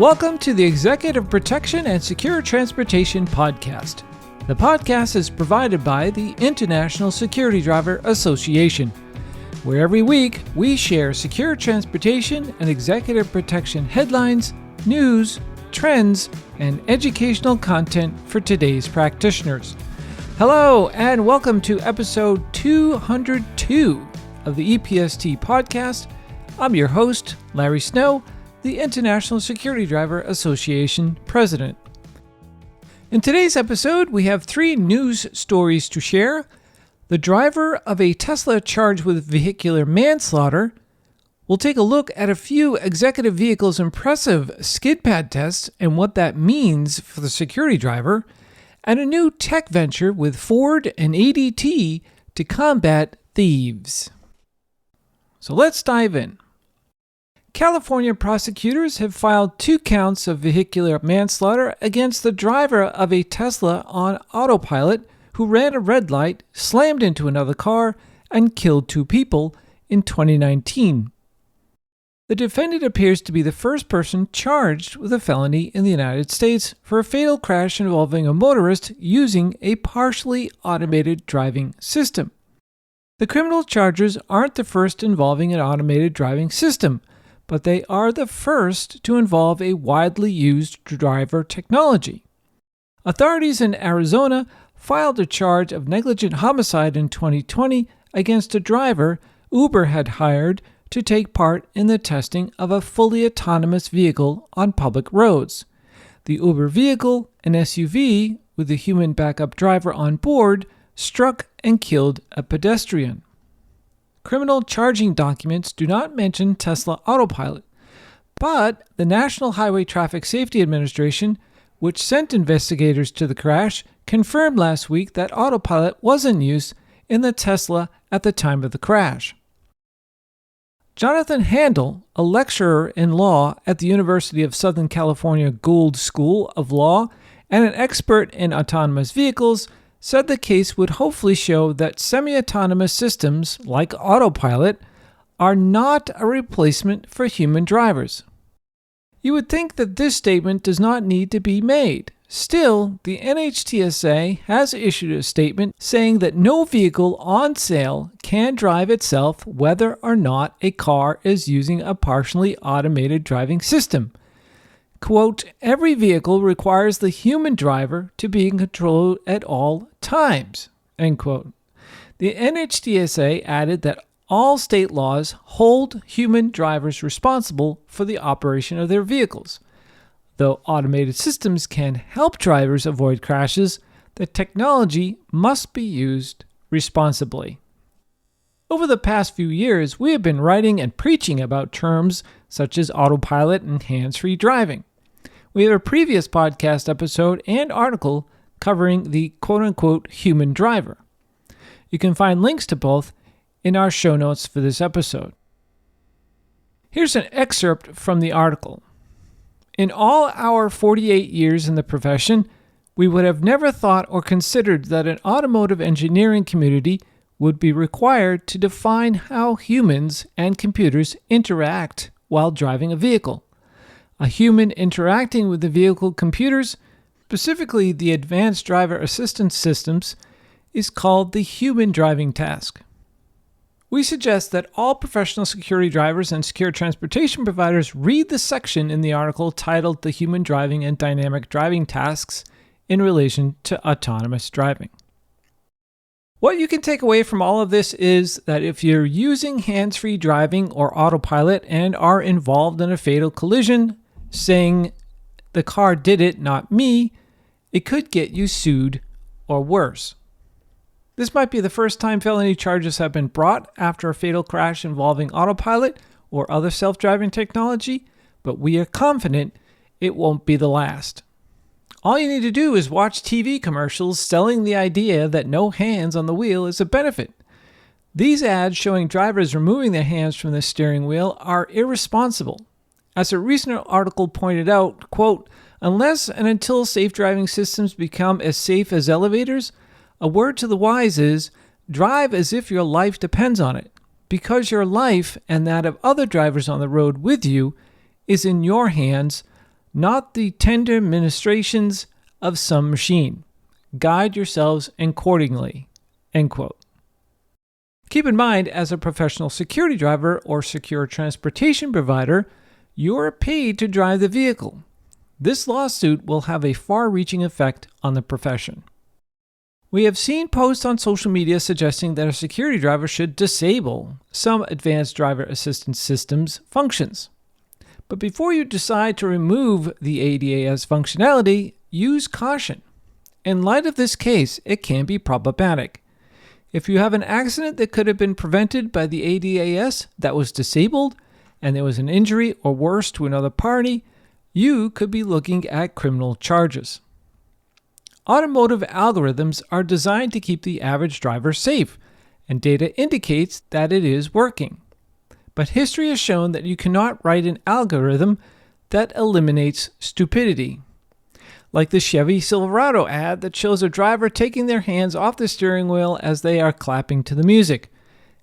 Welcome to the Executive Protection and Secure Transportation Podcast. The podcast is provided by the International Security Driver Association, where every week we share secure transportation and executive protection headlines, news, trends, and educational content for today's practitioners. Hello, and welcome to episode 202 of the EPST podcast. I'm your host, Larry Snow, the International Security Driver Association President. In today's episode, we have three news stories to share. The driver of a Tesla charged with vehicular manslaughter. We'll take a look at a few executive vehicles' impressive Skidpad tests and what that means for the security driver, and a new tech venture with Ford and ADT to combat thieves. So let's dive in. California prosecutors have filed 2 counts of vehicular manslaughter against the driver of a Tesla on autopilot who ran a red light, slammed into another car, and killed 2 people in 2019. The defendant appears to be the first person charged with a felony in the United States for a fatal crash involving a motorist using a partially automated driving system. The criminal charges aren't the first involving an automated driving system, but they are the first to involve a widely used driver technology. Authorities in Arizona filed a charge of negligent homicide in 2020 against a driver Uber had hired to take part in the testing of a fully autonomous vehicle on public roads. The Uber vehicle, an SUV with a human backup driver on board, struck and killed a pedestrian. Criminal charging documents do not mention Tesla Autopilot, but the National Highway Traffic Safety Administration, which sent investigators to the crash, confirmed last week that Autopilot was in use in the Tesla at the time of the crash. Jonathan Handel, a lecturer in law at the University of Southern California Gould School of Law and an expert in autonomous vehicles, said the case would hopefully show that semi-autonomous systems, like autopilot, are not a replacement for human drivers. You would think that this statement does not need to be made. Still, the NHTSA has issued a statement saying that no vehicle on sale can drive itself whether or not a car is using a partially automated driving system. Quote, every vehicle requires the human driver to be in control at all times, end quote. The NHTSA added that all state laws hold human drivers responsible for the operation of their vehicles. Though automated systems can help drivers avoid crashes, the technology must be used responsibly. Over the past few years, we have been writing and preaching about terms such as autopilot and hands-free driving. We have a previous podcast episode and article covering the quote-unquote human driver. You can find links to both in our show notes for this episode. Here's an excerpt from the article. In all our 48 years in the profession, we would have never thought or considered that an automotive engineering community would be required to define how humans and computers interact while driving a vehicle. A human interacting with the vehicle computers, specifically the advanced driver assistance systems, is called the human driving task. We suggest that all professional security drivers and secure transportation providers read the section in the article titled The Human Driving and Dynamic Driving Tasks in relation to autonomous driving. What you can take away from all of this is that if you're using hands-free driving or autopilot and are involved in a fatal collision, saying the car did it, not me, it could get you sued or worse. This might be the first time felony charges have been brought after a fatal crash involving autopilot or other self-driving technology, but we are confident it won't be the last. All you need to do is watch TV commercials selling the idea that no hands on the wheel is a benefit. These ads showing drivers removing their hands from the steering wheel are irresponsible. As a recent article pointed out, quote, unless and until safe driving systems become as safe as elevators, a word to the wise is, drive as if your life depends on it, because your life and that of other drivers on the road with you is in your hands, not the tender ministrations of some machine. Guide yourselves accordingly." End quote. Keep in mind, as a professional security driver or secure transportation provider, you are paid to drive the vehicle. This lawsuit will have a far-reaching effect on the profession. We have seen posts on social media suggesting that a security driver should disable some advanced driver assistance systems functions. But before you decide to remove the ADAS functionality, use caution. In light of this case, it can be problematic. If you have an accident that could have been prevented by the ADAS that was disabled, and there was an injury or worse to another party, you could be looking at criminal charges. Automotive algorithms are designed to keep the average driver safe, and data indicates that it is working. But history has shown that you cannot write an algorithm that eliminates stupidity. Like the Chevy Silverado ad that shows a driver taking their hands off the steering wheel as they are clapping to the music.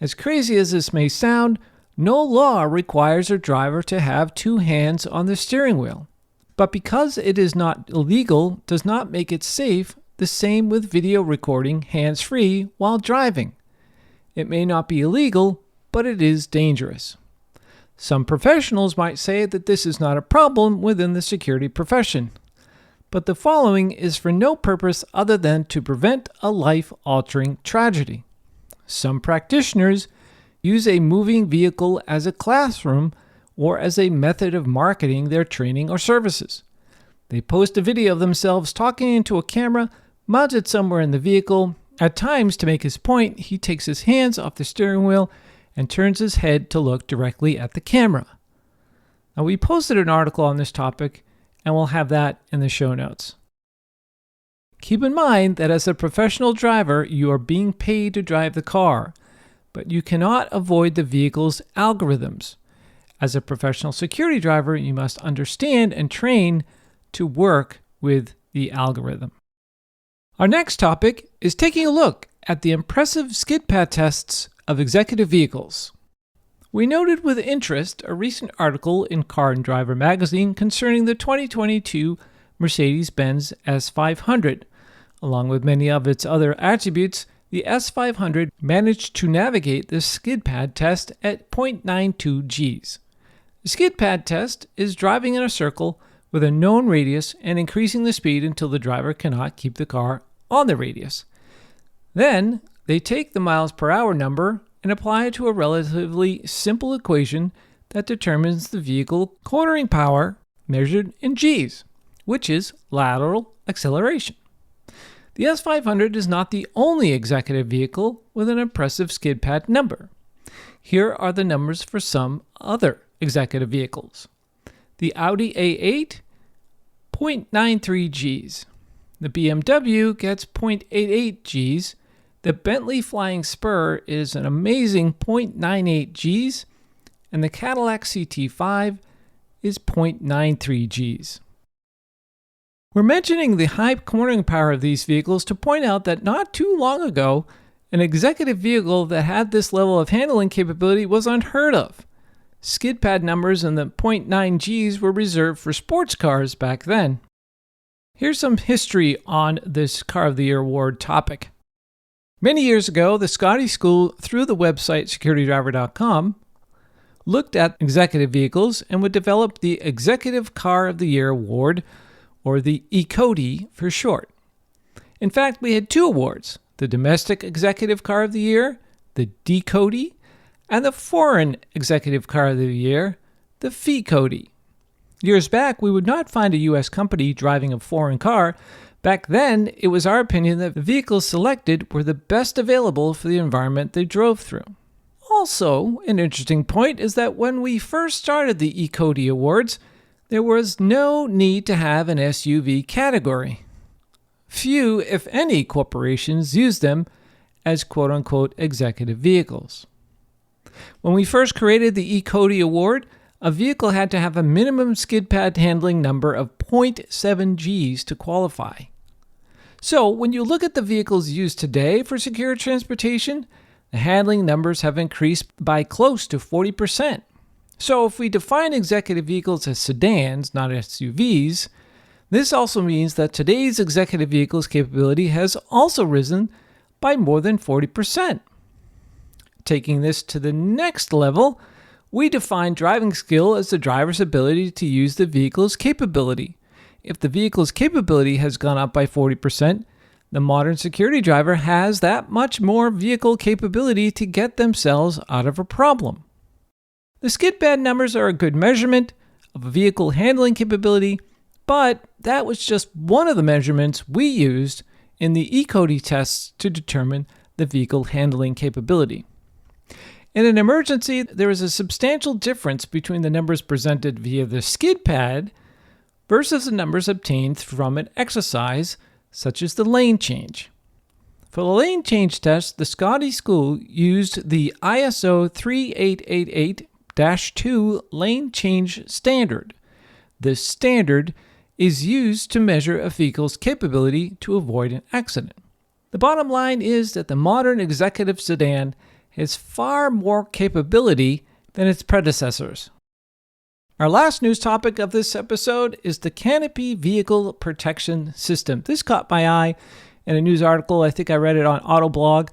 As crazy as this may sound, no law requires a driver to have two hands on the steering wheel. But because it is not illegal does not make it safe. The same with video recording hands-free while driving. It may not be illegal, but it is dangerous. Some professionals might say that this is not a problem within the security profession. But the following is for no purpose other than to prevent a life-altering tragedy. Some practitioners use a moving vehicle as a classroom or as a method of marketing their training or services. They post a video of themselves talking into a camera mounted somewhere in the vehicle. At times, to make his point, he takes his hands off the steering wheel and turns his head to look directly at the camera. Now, we posted an article on this topic, and we'll have that in the show notes. Keep in mind that as a professional driver, you are being paid to drive the car, but you cannot avoid the vehicle's algorithms. As a professional security driver, you must understand and train to work with the algorithm. Our next topic is taking a look at the impressive Skidpad tests of executive vehicles. We noted with interest a recent article in Car and Driver magazine concerning the 2022 Mercedes-Benz S500. Along with many of its other attributes, the S500 managed to navigate the Skidpad test at 0.92 Gs. The Skidpad test is driving in a circle with a known radius and increasing the speed until the driver cannot keep the car on the radius. Then, they take the miles per hour number and apply it to a relatively simple equation that determines the vehicle cornering power measured in Gs, which is lateral acceleration. The S500 is not the only executive vehicle with an impressive Skidpad number. Here are the numbers for some other executive vehicles. The Audi A8, 0.93 Gs. The BMW gets 0.88 Gs. The Bentley Flying Spur is an amazing 0.98 Gs. And the Cadillac CT5 is 0.93 Gs. We're mentioning the high cornering power of these vehicles to point out that not too long ago, an executive vehicle that had this level of handling capability was unheard of. Skidpad numbers in the 0.9 Gs were reserved for sports cars back then. Here's some history on this Car of the Year award topic. Many years ago, the Scotty School, through the website securitydriver.com, looked at executive vehicles and would develop the Executive Car of the Year award, or the ECODY for short. In fact, we had two awards, the Domestic Executive Car of the Year, the DCODY, and the Foreign Executive Car of the Year, the FECODY. Years back, we would not find a U.S. company driving a foreign car. Back then, it was our opinion that the vehicles selected were the best available for the environment they drove through. Also, an interesting point is that when we first started the ECODY Awards, there was no need to have an SUV category. Few, if any, corporations used them as quote-unquote executive vehicles. When we first created the ECODY Award, a vehicle had to have a minimum Skidpad handling number of 0.7 Gs to qualify. So when you look at the vehicles used today for secure transportation, the handling numbers have increased by close to 40%. So if we define executive vehicles as sedans, not SUVs, this also means that today's executive vehicles capability has also risen by more than 40%. Taking this to the next level, we define driving skill as the driver's ability to use the vehicle's capability. If the vehicle's capability has gone up by 40%, the modern security driver has that much more vehicle capability to get themselves out of a problem. The Skidpad numbers are a good measurement of a vehicle handling capability, but that was just one of the measurements we used in the ECODI tests to determine the vehicle handling capability. In an emergency, there is a substantial difference between the numbers presented via the Skidpad versus the numbers obtained from an exercise such as the lane change. For the lane change test, the Scotty School used the ISO 3888-2 lane change standard. This standard is used to measure a vehicle's capability to avoid an accident. The bottom line is that the modern executive sedan has far more capability than its predecessors. Our last news topic of this episode is the Canopy Vehicle Protection System. This caught my eye in a news article. I think I read it on Autoblog,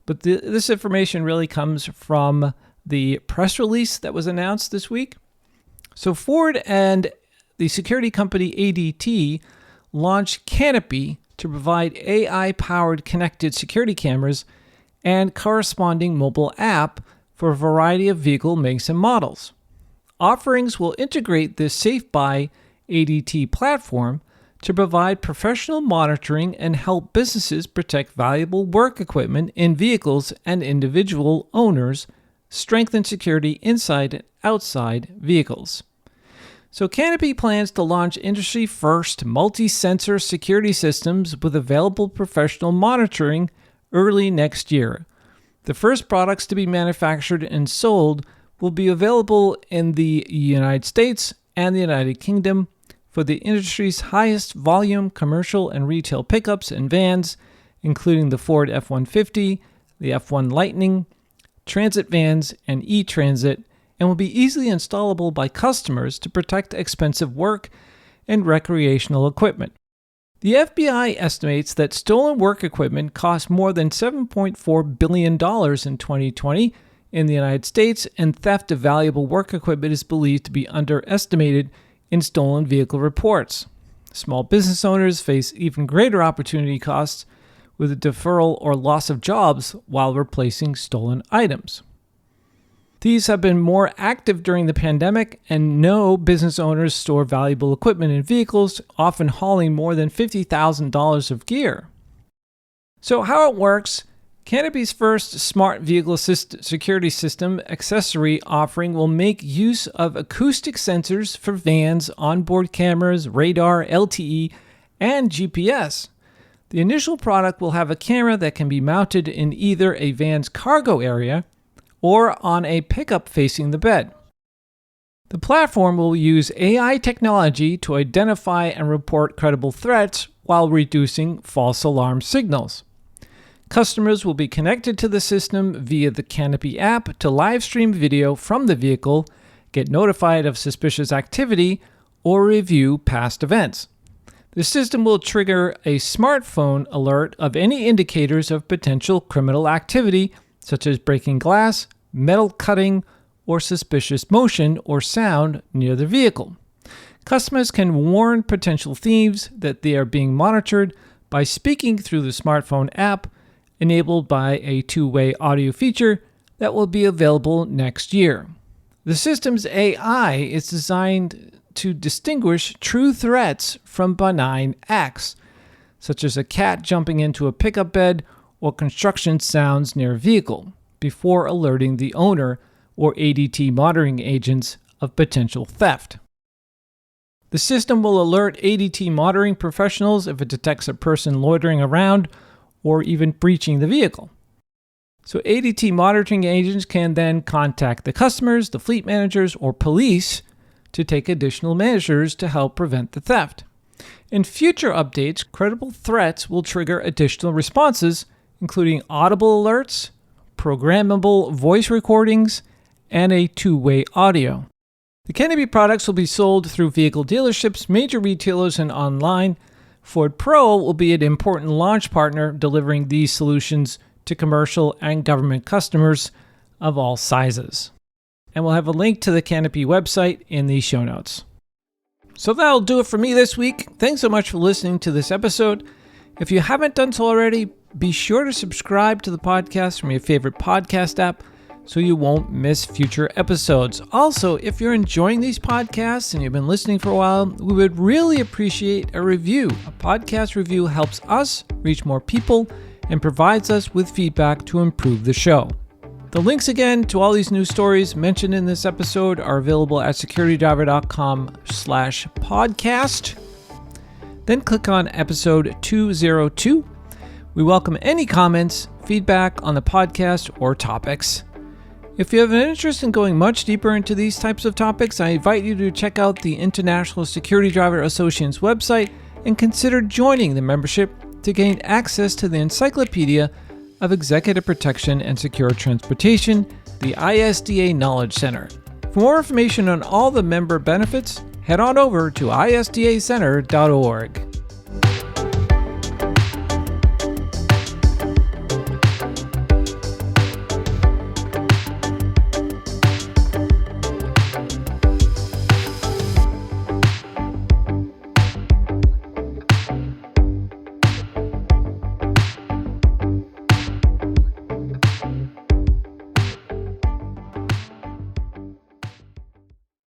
but this information really comes from the press release that was announced this week. So Ford and the security company ADT launched Canopy to provide AI-powered connected security cameras and corresponding mobile app for a variety of vehicle makes and models. Offerings will integrate this Safe by ADT platform to provide professional monitoring and help businesses protect valuable work equipment in vehicles and individual owners, strengthen security inside and outside vehicles. So Canopy plans to launch industry-first multi-sensor security systems with available professional monitoring early next year. The first products to be manufactured and sold will be available in the United States and the United Kingdom for the industry's highest volume commercial and retail pickups and vans, including the Ford F-150, the F-1 Lightning, transit vans, and e-transit, and will be easily installable by customers to protect expensive work and recreational equipment. The FBI estimates that stolen work equipment cost more than $7.4 billion in 2020 in the United States, and theft of valuable work equipment is believed to be underestimated in stolen vehicle reports. Small business owners face even greater opportunity costs with a deferral or loss of jobs while replacing stolen items. Thieves have been more active during the pandemic, and no business owners store valuable equipment in vehicles, often hauling more than $50,000 of gear. So how it works: Canopy's first smart vehicle security system accessory offering will make use of acoustic sensors for vans, onboard cameras, radar, LTE, and GPS. The initial product will have a camera that can be mounted in either a van's cargo area or on a pickup facing the bed. The platform will use AI technology to identify and report credible threats while reducing false alarm signals. Customers will be connected to the system via the Canopy app to live stream video from the vehicle, get notified of suspicious activity, or review past events. The system will trigger a smartphone alert of any indicators of potential criminal activity, such as breaking glass, metal cutting, or suspicious motion or sound near the vehicle. Customers can warn potential thieves that they are being monitored by speaking through the smartphone app, enabled by a two-way audio feature that will be available next year. The system's AI is designed to distinguish true threats from benign acts, such as a cat jumping into a pickup bed or construction sounds near a vehicle, before alerting the owner or ADT monitoring agents of potential theft. The system will alert ADT monitoring professionals if it detects a person loitering around or even breaching the vehicle. So ADT monitoring agents can then contact the customers, the fleet managers, or police to take additional measures to help prevent the theft. In future updates, credible threats will trigger additional responses, including audible alerts, programmable voice recordings, and a two-way audio. The Canopy products will be sold through vehicle dealerships, major retailers, and online. Ford Pro will be an important launch partner delivering these solutions to commercial and government customers of all sizes. And we'll have a link to the Canopy website in the show notes. So that'll do it for me this week. Thanks so much for listening to this episode. If you haven't done so already, be sure to subscribe to the podcast from your favorite podcast app so you won't miss future episodes. Also, if you're enjoying these podcasts and you've been listening for a while, we would really appreciate a review. A podcast review helps us reach more people and provides us with feedback to improve the show. The links again to all these news stories mentioned in this episode are available at securitydriver.com/podcast. Then click on episode 202. We welcome any comments, feedback on the podcast, or topics. If you have an interest in going much deeper into these types of topics, I invite you to check out the International Security Driver Association's website and consider joining the membership to gain access to the Encyclopedia of Executive Protection and Secure Transportation, the ISDA Knowledge Center. For more information on all the member benefits, head on over to isdacenter.org.